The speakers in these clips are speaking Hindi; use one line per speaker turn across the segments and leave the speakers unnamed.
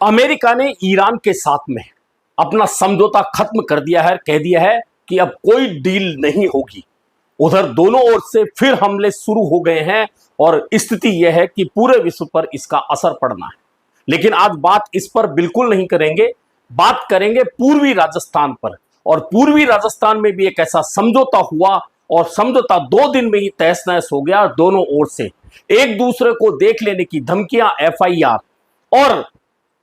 अमेरिका ने ईरान के साथ में अपना समझौता खत्म कर दिया है, कह दिया है कि अब कोई डील नहीं होगी। उधर दोनों ओर से फिर हमले शुरू हो गए हैं और स्थिति यह है कि पूरे विश्व पर इसका असर पड़ना है। लेकिन आज बात इस पर बिल्कुल नहीं करेंगे, बात करेंगे पूर्वी राजस्थान पर। और पूर्वी राजस्थान में भी एक ऐसा समझौता हुआ और समझौता 2 दिन में ही तहस नहस हो गया। दोनों ओर से एक दूसरे को देख लेने की धमकियां, एफआईआर और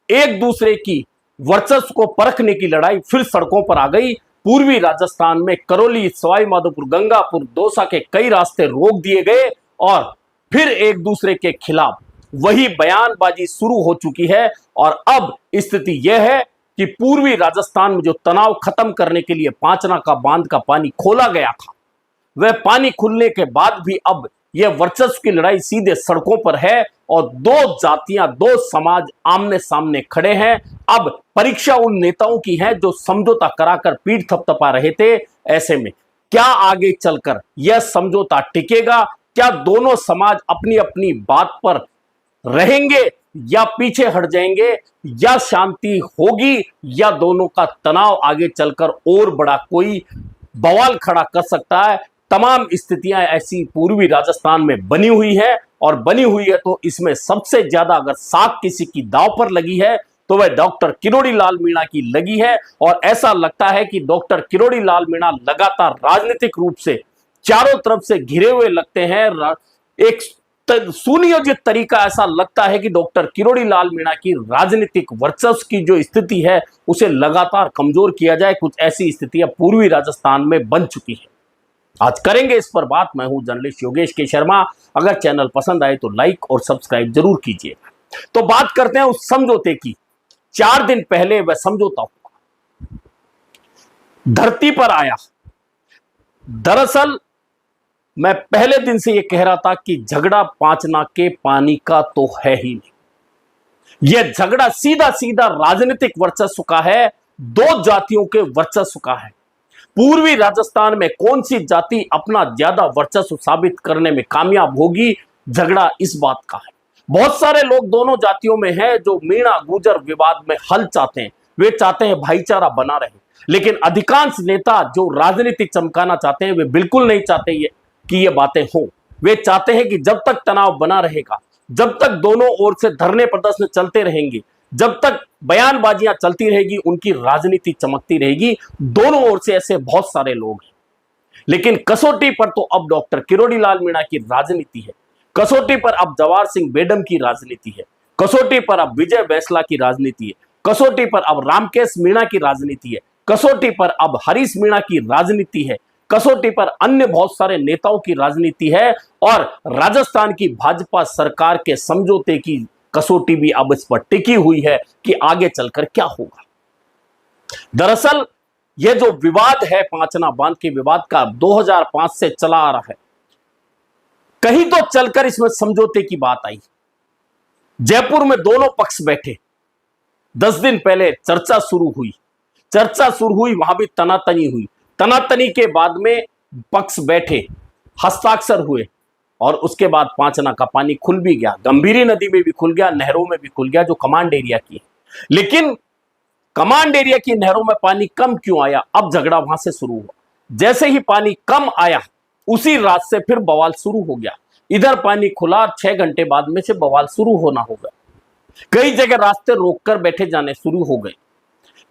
एक दूसरे की वर्चस्व को परखने की लड़ाई फिर सड़कों पर आ गई। पूर्वी राजस्थान में करौली, सवाई माधोपुर, गंगापुर, दौसा के कई रास्ते रोक दिए गए और फिर एक दूसरे के खिलाफ वही बयानबाजी शुरू हो चुकी है। और अब स्थिति यह है कि पूर्वी राजस्थान में जो तनाव खत्म करने के लिए पांचना का बांध का पानी खोला गया था, वह पानी खुलने के बाद भी अब यह वर्चस्व की लड़ाई सीधे सड़कों पर है और दो जातियां, दो समाज आमने सामने खड़े हैं। अब परीक्षा उन नेताओं की है जो समझौता कराकर पीठ थपथपा रहे थे। ऐसे में क्या आगे चलकर यह समझौता टिकेगा? क्या दोनों समाज अपनी अपनी बात पर रहेंगे या पीछे हट जाएंगे? या शांति होगी या दोनों का तनाव आगे चलकर और बड़ा कोई बवाल खड़ा कर सकता है? तमाम स्थितियां ऐसी पूर्वी राजस्थान में बनी हुई है और बनी हुई है तो इसमें सबसे ज्यादा अगर साख किसी की दांव पर लगी है तो वह डॉक्टर किरोड़ी लाल मीणा की लगी है। और ऐसा लगता है कि डॉक्टर किरोड़ी लाल मीणा लगातार राजनीतिक रूप से चारों तरफ से घिरे हुए लगते हैं। एक सुनियोजित तरीका ऐसा लगता है कि डॉक्टर किरोड़ी लाल मीणा की राजनीतिक वर्चस्व की जो स्थिति है उसे लगातार कमजोर किया जाए। कुछ ऐसी स्थितियां पूर्वी राजस्थान में बन चुकी है। आज करेंगे इस पर बात। मैं हूं जर्नलिस्ट योगेश के शर्मा। अगर चैनल पसंद आए तो लाइक और सब्सक्राइब जरूर कीजिएगा। तो बात करते हैं उस समझौते की। 4 दिन पहले वह समझौता हुआ, धरती पर आया। दरअसल मैं पहले दिन से यह कह रहा था कि झगड़ा पांचना के पानी का तो है ही नहीं। यह झगड़ा सीधा सीधा राजनीतिक वर्चस्व का है, दो जातियों के वर्चस्व का है। पूर्वी राजस्थान में कौन सी जाति अपना ज्यादा वर्चस्व साबित करने में कामयाब होगी, झगड़ा इस बात का है। बहुत सारे लोग दोनों जातियों में हैं जो मीणा गुर्जर विवाद में हल चाहते हैं। वे चाहते हैं भाईचारा बना रहे। लेकिन अधिकांश नेता जो राजनीतिक चमकाना चाहते हैं वे बिल्कुल नहीं चाहते कि ये बातें हो। वे चाहते हैं कि जब तक तनाव बना रहेगा, जब तक दोनों ओर से धरने प्रदर्शन चलते रहेंगे, जब तक बयानबाजियां चलती रहेगी, उनकी राजनीति चमकती रहेगी। दोनों ओर से ऐसे बहुत सारे लोग हैं। लेकिन कसौटी पर तो अब डॉक्टर किरोड़ी लाल मीणा की राजनीति है। कसौटी पर अब जवाहर सिंह बेडम की राजनीति है। कसौटी पर अब विजय बैंसला की राजनीति है। कसौटी पर अब रामकेश मीणा की राजनीति है। कसौटी पर अब हरीश मीणा की राजनीति है। कसौटी पर अन्य बहुत सारे नेताओं की राजनीति है। और राजस्थान की भाजपा सरकार के समझौते की कसौटी भी अब इस पर टिकी हुई है कि आगे चलकर क्या होगा। दरअसल यह जो विवाद है पांचना बांध के विवाद का 2005 से चला आ रहा है। कहीं तो चलकर इसमें समझौते की बात आई। जयपुर में दोनों पक्ष बैठे। 10 दिन पहले चर्चा शुरू हुई, वहां भी तनातनी हुई। तनातनी के बाद में पक्ष बैठे, हस्ताक्षर हुए और उसके बाद पांचना का पानी खुल भी गया। गंभीरी नदी में भी खुल गया, नहरों में भी खुल गया जो कमांड एरिया की है। लेकिन कमांड एरिया की नहरों में पानी कम क्यों आया? अब झगड़ा वहां से शुरू हुआ। जैसे ही पानी कम आया उसी रात से फिर बवाल शुरू हो गया। इधर पानी खुला, 6 घंटे बाद में से बवाल शुरू होना होगा। कई जगह रास्ते रोककर बैठे जाने शुरू हो गए।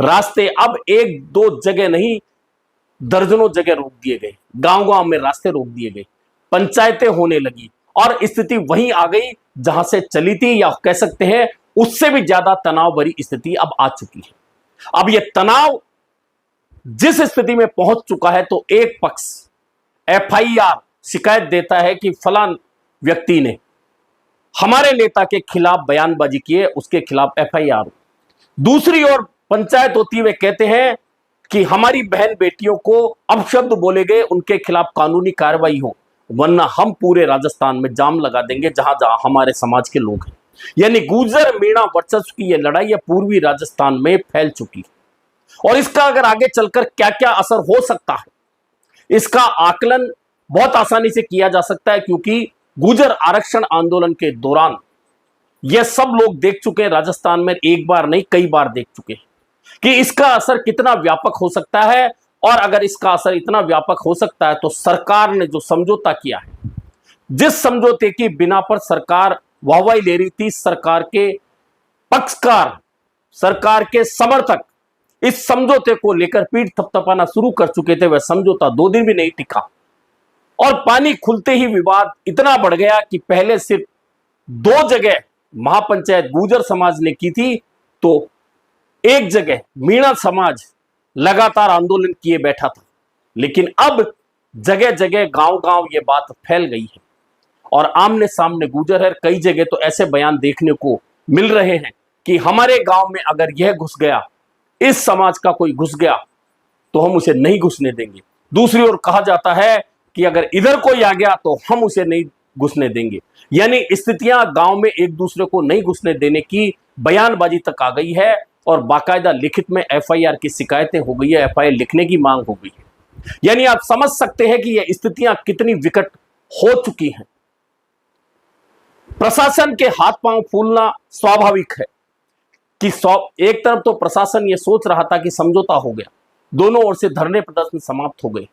रास्ते अब 1-2 जगह नहीं, दर्जनों जगह रोक दिए गए। गांव गांव में रास्ते रोक दिए गए। पंचायतें होने लगी और स्थिति वहीं आ गई जहां से चली थी, या कह सकते हैं उससे भी ज्यादा तनाव भरी स्थिति अब आ चुकी है। अब यह तनाव जिस स्थिति में पहुंच चुका है तो एक पक्ष एफआईआर शिकायत देता है कि फलान व्यक्ति ने हमारे नेता के खिलाफ बयानबाजी की है, उसके खिलाफ एफआईआर। दूसरी ओर पंचायत होती है, वे कहते हैं कि हमारी बहन बेटियों को अपशब्द बोले गए, उनके खिलाफ कानूनी कार्रवाई हो, वरना हम पूरे राजस्थान में जाम लगा देंगे जहां जहां हमारे समाज के लोग हैं। यानी गुर्जर मीणा वर्चस्व की यह लड़ाई है पूर्वी राजस्थान में फैल चुकी है। और इसका अगर आगे चलकर क्या क्या असर हो सकता है, इसका आकलन बहुत आसानी से किया जा सकता है। क्योंकि गुर्जर आरक्षण आंदोलन के दौरान यह सब लोग देख चुके हैं राजस्थान में, एक बार नहीं कई बार देख चुके हैं कि इसका असर कितना व्यापक हो सकता है। और अगर इसका असर इतना व्यापक हो सकता है तो सरकार ने जो समझौता किया है, जिस समझौते की बिना पर सरकार वाहवाही ले रही थी, सरकार के पक्षकार, सरकार के समर्थक इस समझौते को लेकर पीठ थपथपाना शुरू कर चुके थे, वह समझौता 2 दिन भी नहीं टिका और पानी खुलते ही विवाद इतना बढ़ गया कि पहले सिर्फ 2 जगह महापंचायत गुर्जर समाज ने की थी, तो एक जगह मीणा समाज लगातार आंदोलन किए बैठा था। लेकिन अब जगह जगह गांव गांव ये बात फैल गई है और आमने सामने गुर्जर है। कई जगह तो ऐसे बयान देखने को मिल रहे हैं कि हमारे गांव में अगर यह घुस गया, इस समाज का कोई घुस गया तो हम उसे नहीं घुसने देंगे। दूसरी ओर कहा जाता है कि अगर इधर कोई आ गया तो हम उसे नहीं घुसने देंगे। यानी स्थितियां गांव में एक दूसरे को नहीं घुसने देने की बयानबाजी तक आ गई है और बाकायदा लिखित में एफआईआर की शिकायतें हो गई है, एफआईआर लिखने की मांग हो गई है। यानी आप समझ सकते हैं कि यह स्थितियां कितनी विकट हो चुकी हैं। प्रशासन के हाथ पांव फूलना स्वाभाविक है कि एक तरफ तो प्रशासन यह सोच रहा था कि समझौता हो गया, दोनों ओर से धरने प्रदर्शन समाप्त हो गए,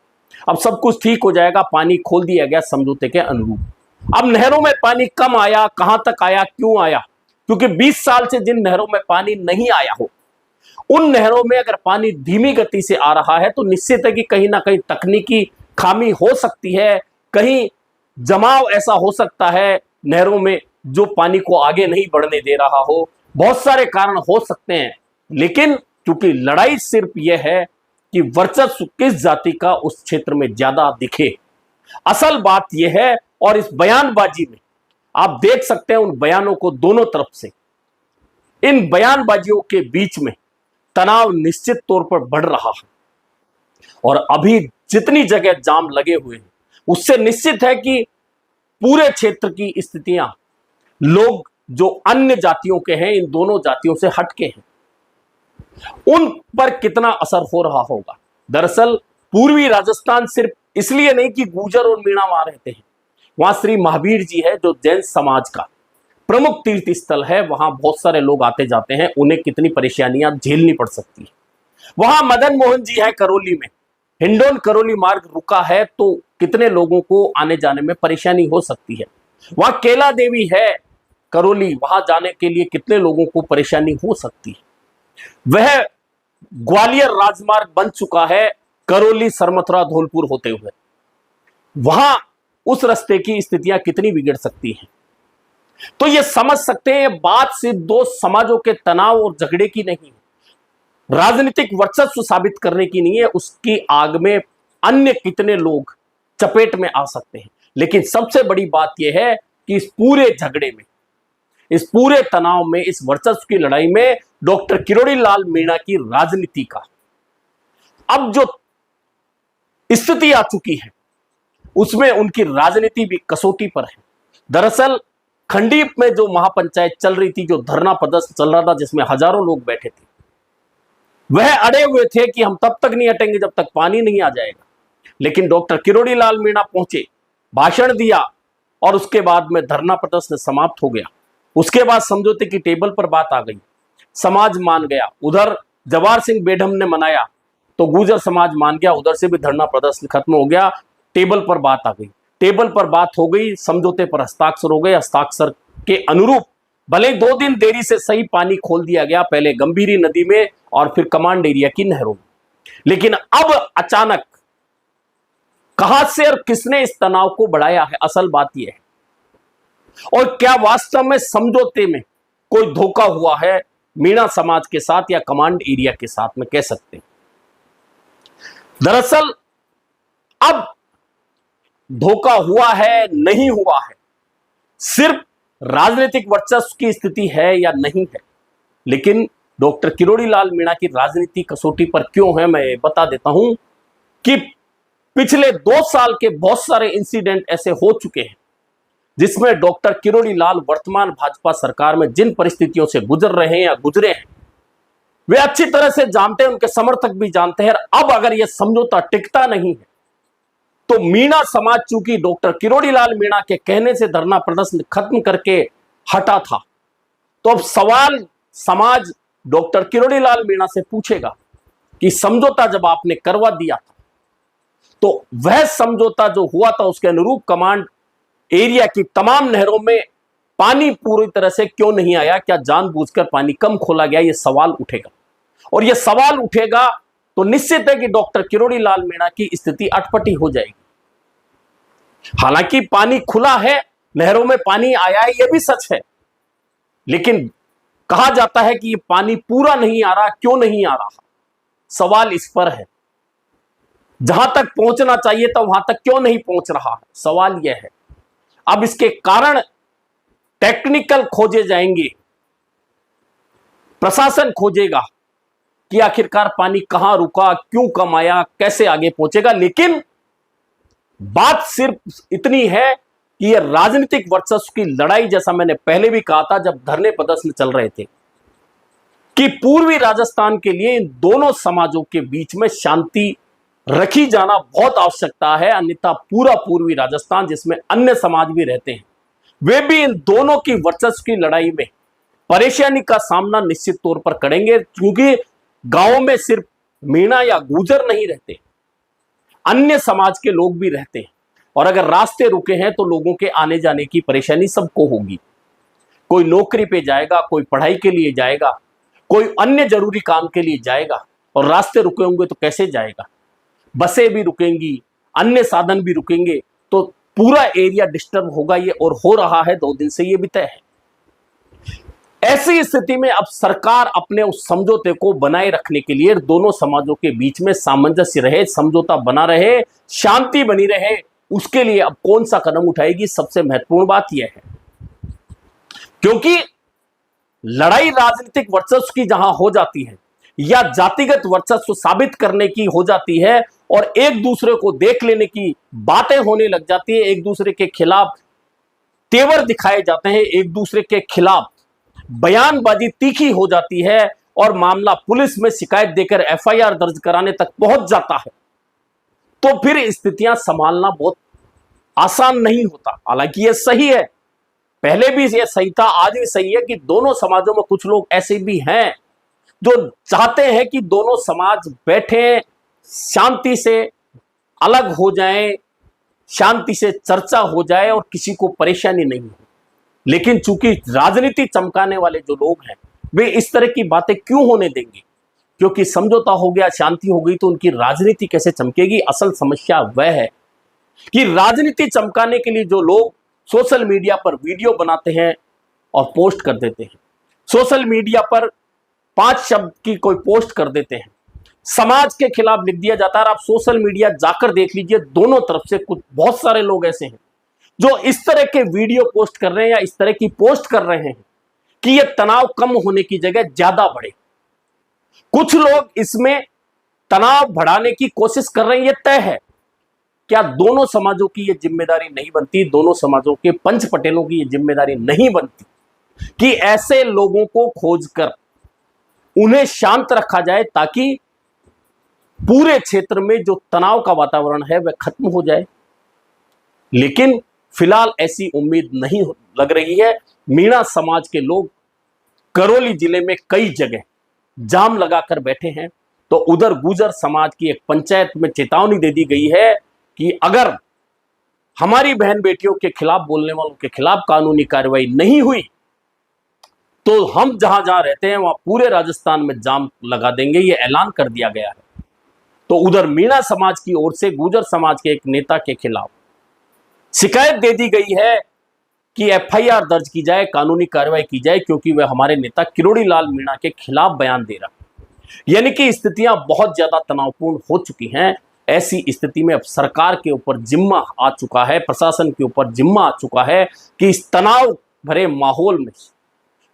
अब सब कुछ ठीक हो जाएगा, पानी खोल दिया गया समझौते के अनुरूप। अब नहरों में पानी कम आया, कहां तक आया, क्यों आया? क्योंकि 20 साल से जिन नहरों में पानी नहीं आया हो, उन नहरों में अगर पानी धीमी गति से आ रहा है तो निश्चित है कि कहीं ना कहीं तकनीकी खामी हो सकती है, कहीं जमाव ऐसा हो सकता है नहरों में जो पानी को आगे नहीं बढ़ने दे रहा हो। बहुत सारे कारण हो सकते हैं, लेकिन क्योंकि लड़ाई सिर्फ यह है कि वर्चस्व किस जाति का उस क्षेत्र में ज्यादा दिखे, असल बात यह है। और इस बयानबाजी में आप देख सकते हैं उन बयानों को दोनों तरफ से, इन बयानबाजियों के बीच में तनाव निश्चित तौर पर बढ़ रहा है और अभी जितनी जगह जाम लगे हुए हैं उससे निश्चित है कि पूरे क्षेत्र की स्थितियां, लोग जो अन्य जातियों के हैं, इन दोनों जातियों से हटके हैं, उन पर कितना असर हो रहा होगा। दरअसल पूर्वी राजस्थान सिर्फ इसलिए नहीं कि गुर्जर और मीणा वहां रहते हैं, वहां श्री महावीर जी है जो जैन समाज का प्रमुख तीर्थ स्थल है, वहां बहुत सारे लोग आते जाते हैं, उन्हें कितनी परेशानियां झेलनी पड़ सकती है। वहां मदन मोहन जी है करौली में, हिंडोन करौली मार्ग रुका है तो कितने लोगों को आने जाने में परेशानी हो सकती है। वहां केला देवी है करौली, वहां जाने के लिए कितने लोगों को परेशानी हो सकती है। वह ग्वालियर राजमार्ग बन चुका है करौली सरमथुरा धौलपुर होते हुए, वहां उस रास्ते की स्थितियां कितनी बिगड़ सकती हैं। तो ये समझ सकते हैं, बात सिर्फ 2 समाजों के तनाव और झगड़े की नहीं है, राजनीतिक वर्चस्व साबित करने की नहीं है, उसकी आग में अन्य कितने लोग चपेट में आ सकते हैं। लेकिन सबसे बड़ी बात यह है कि इस पूरे झगड़े में, इस पूरे तनाव में, इस वर्चस्व की लड़ाई में डॉक्टर किरोड़ी लाल मीणा की राजनीति का अब जो स्थिति आ चुकी है उसमें उनकी राजनीति भी कसौटी पर है। दरअसल खंडीप में जो महापंचायत चल रही थी, जो धरना प्रदर्शन चल रहा था जिसमें हजारों लोग बैठे थे, वह अड़े हुए थे कि हम तब तक नहीं हटेंगे जब तक पानी नहीं आ जाएगा। लेकिन डॉक्टर किरोड़ी लाल मीणा पहुंचे, भाषण दिया और उसके बाद में धरना प्रदर्शन समाप्त हो गया। उसके बाद समझौते की टेबल पर बात आ गई, समाज मान गया। उधर जवाहर सिंह बेढम ने मनाया तो गुर्जर समाज मान गया, उधर से भी धरना प्रदर्शन खत्म हो गया, टेबल पर बात आ गई। टेबल पर बात हो गई, समझौते पर हस्ताक्षर हो गए। हस्ताक्षर के अनुरूप भले 2 दिन देरी से सही पानी खोल दिया गया, पहले गंभीरी नदी में और फिर कमांड एरिया की नहरों में। लेकिन अब अचानक कहां से और किसने इस तनाव को बढ़ाया है, असल बात यह है। और क्या वास्तव में समझौते में कोई धोखा हुआ है मीणा समाज के साथ या कमांड एरिया के साथ में, कह सकते हैं। दरअसल अब धोखा हुआ है नहीं हुआ है, सिर्फ राजनीतिक वर्चस्व की स्थिति है या नहीं है। लेकिन डॉक्टर किरोड़ी लाल मीणा की राजनीति कसौटी पर क्यों है, मैं बता देता हूं कि पिछले 2 साल के बहुत सारे इंसिडेंट ऐसे हो चुके हैं जिसमें डॉक्टर किरोड़ी लाल वर्तमान भाजपा सरकार में जिन परिस्थितियों से गुजर रहे हैं या गुजरे हैं, वे अच्छी तरह से जानते हैं, उनके समर्थक भी जानते हैं। अब अगर यह समझौता टिकता नहीं है तो मीणा समाज चूंकि डॉक्टर किरोड़ी लाल मीणा के कहने से धरना प्रदर्शन खत्म करके हटा था, तो अब सवाल समाज डॉक्टर किरोड़ी लाल मीणा से पूछेगा कि समझौता जब आपने करवा दिया था तो वह समझौता जो हुआ था उसके अनुरूप कमांड एरिया की तमाम नहरों में पानी पूरी तरह से क्यों नहीं आया? क्या जानबूझकर पानी कम खोला गया? यह सवाल उठेगा, और यह सवाल उठेगा तो निश्चित है कि डॉक्टर किरोड़ी लाल मीणा की स्थिति अटपटी हो जाएगी। हालांकि पानी खुला है, नहरों में पानी आया है, यह भी सच है, लेकिन कहा जाता है कि यह पानी पूरा नहीं आ रहा। क्यों नहीं आ रहा? सवाल इस पर है। जहां तक पहुंचना चाहिए था वहां तक क्यों नहीं पहुंच रहा? सवाल यह है। अब इसके कारण टेक्निकल खोजे जाएंगे, प्रशासन खोजेगा कि आखिरकार पानी कहां रुका, क्यों कम आया, कैसे आगे पहुंचेगा। लेकिन बात सिर्फ इतनी है कि यह राजनीतिक वर्चस्व की लड़ाई, जैसा मैंने पहले भी कहा था जब धरने प्रदर्शन चल रहे थे, कि पूर्वी राजस्थान के लिए इन दोनों समाजों के बीच में शांति रखी जाना बहुत आवश्यकता है। अन्यथा पूरा पूर्वी राजस्थान, जिसमें अन्य समाज भी रहते हैं, वे भी इन दोनों की वर्चस्व की लड़ाई में परेशानी का सामना निश्चित तौर पर करेंगे, क्योंकि गांवों में सिर्फ मीणा या गुर्जर नहीं रहते, अन्य समाज के लोग भी रहते हैं। और अगर रास्ते रुके हैं तो लोगों के आने जाने की परेशानी सबको होगी। कोई नौकरी पे जाएगा, कोई पढ़ाई के लिए जाएगा, कोई अन्य जरूरी काम के लिए जाएगा, और रास्ते रुके होंगे तो कैसे जाएगा? बसें भी रुकेंगी, अन्य साधन भी रुकेंगे, तो पूरा एरिया डिस्टर्ब होगा। ये और हो रहा है, 2 दिन से ये भी तय है। ऐसी स्थिति में अब सरकार अपने उस समझौते को बनाए रखने के लिए दोनों समाजों के बीच में सामंजस्य रहे, समझौता बना रहे, शांति बनी रहे, उसके लिए अब कौन सा कदम उठाएगी? सबसे महत्वपूर्ण बात यह है, क्योंकि लड़ाई राजनीतिक वर्चस्व की जहां हो जाती है या जातिगत वर्चस्व साबित करने की हो जाती है और एक दूसरे को देख लेने की बातें होने लग जाती है, एक दूसरे के खिलाफ तेवर दिखाए जाते हैं, एक दूसरे के खिलाफ बयानबाजी तीखी हो जाती है और मामला पुलिस में शिकायत देकर एफआईआर दर्ज कराने तक पहुंच जाता है, तो फिर स्थितियां संभालना बहुत आसान नहीं होता। हालांकि यह सही है, पहले भी यह सही था, आज भी सही है कि दोनों समाजों में कुछ लोग ऐसे भी हैं जो चाहते हैं कि दोनों समाज बैठे, शांति से अलग हो जाएं, शांति से चर्चा हो जाए और किसी को परेशानी नहीं हो। लेकिन चूंकि राजनीति चमकाने वाले जो लोग हैं, वे इस तरह की बातें क्यों होने देंगे? क्योंकि समझौता हो गया, शांति हो गई, तो उनकी राजनीति कैसे चमकेगी? असल समस्या वह है कि राजनीति चमकाने के लिए जो लोग सोशल मीडिया पर वीडियो बनाते हैं और पोस्ट कर देते हैं, सोशल मीडिया पर 5 शब्द की कोई पोस्ट कर देते हैं, समाज के खिलाफ लिख दिया जाता है। आप सोशल मीडिया जाकर देख लीजिए, दोनों तरफ से कुछ बहुत सारे लोग ऐसे हैं जो इस तरह के वीडियो पोस्ट कर रहे हैं या इस तरह की पोस्ट कर रहे हैं कि यह तनाव कम होने की जगह ज्यादा बढ़े। कुछ लोग इसमें तनाव बढ़ाने की कोशिश कर रहे हैं, यह तय है। क्या दोनों समाजों की यह जिम्मेदारी नहीं बनती, दोनों समाजों के पंच पटेलों की यह जिम्मेदारी नहीं बनती कि ऐसे लोगों को खोजकर उन्हें शांत रखा जाए, ताकि पूरे क्षेत्र में जो तनाव का वातावरण है वह खत्म हो जाए? लेकिन फिलहाल ऐसी उम्मीद नहीं लग रही है। मीणा समाज के लोग करौली जिले में कई जगह जाम लगाकर बैठे हैं, तो उधर गुर्जर समाज की एक पंचायत में चेतावनी दे दी गई है कि अगर हमारी बहन बेटियों के खिलाफ बोलने वालों के खिलाफ कानूनी कार्रवाई नहीं हुई तो हम जहां जहां रहते हैं वहां पूरे राजस्थान में जाम लगा देंगे, ये ऐलान कर दिया गया है। तो उधर मीणा समाज की ओर से गुर्जर समाज के एक नेता के खिलाफ शिकायत दे दी गई है कि एफआईआर दर्ज की जाए, कानूनी कार्रवाई की जाए, क्योंकि वह हमारे नेता किरोड़ी लाल मीणा के खिलाफ बयान दे रहा है। यानी कि स्थितियां बहुत ज्यादा तनावपूर्ण हो चुकी हैं। ऐसी स्थिति में अब सरकार के ऊपर जिम्मा आ चुका है, प्रशासन के ऊपर जिम्मा आ चुका है कि इस तनाव भरे माहौल में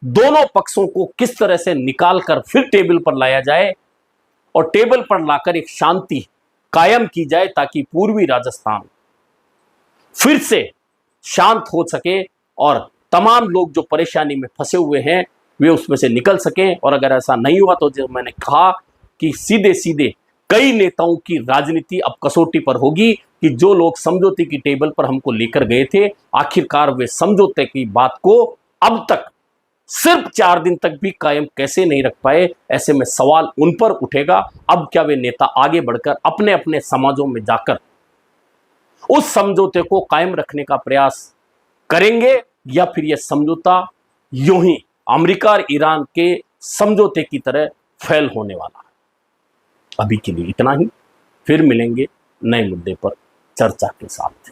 दोनों पक्षों को किस तरह से निकालकर फिर टेबल पर लाया जाए और टेबल पर लाकर एक शांति कायम की जाए, ताकि पूर्वी राजस्थान फिर से शांत हो सके और तमाम लोग जो परेशानी में फंसे हुए हैं वे उसमें से निकल सकें। और अगर ऐसा नहीं हुआ तो जो मैंने कहा कि सीधे सीधे कई नेताओं की राजनीति अब कसौटी पर होगी कि जो लोग समझौते की टेबल पर हमको लेकर गए थे, आखिरकार वे समझौते की बात को अब तक सिर्फ 4 दिन तक भी कायम कैसे नहीं रख पाए? ऐसे में सवाल उन पर उठेगा। अब क्या वे नेता आगे बढ़कर अपने अपने समाजों में जाकर उस समझौते को कायम रखने का प्रयास करेंगे, या फिर यह समझौता यूं ही अमेरिका और ईरान के समझौते की तरह फेल होने वाला है? अभी के लिए इतना ही, फिर मिलेंगे नए मुद्दे पर चर्चा के साथ।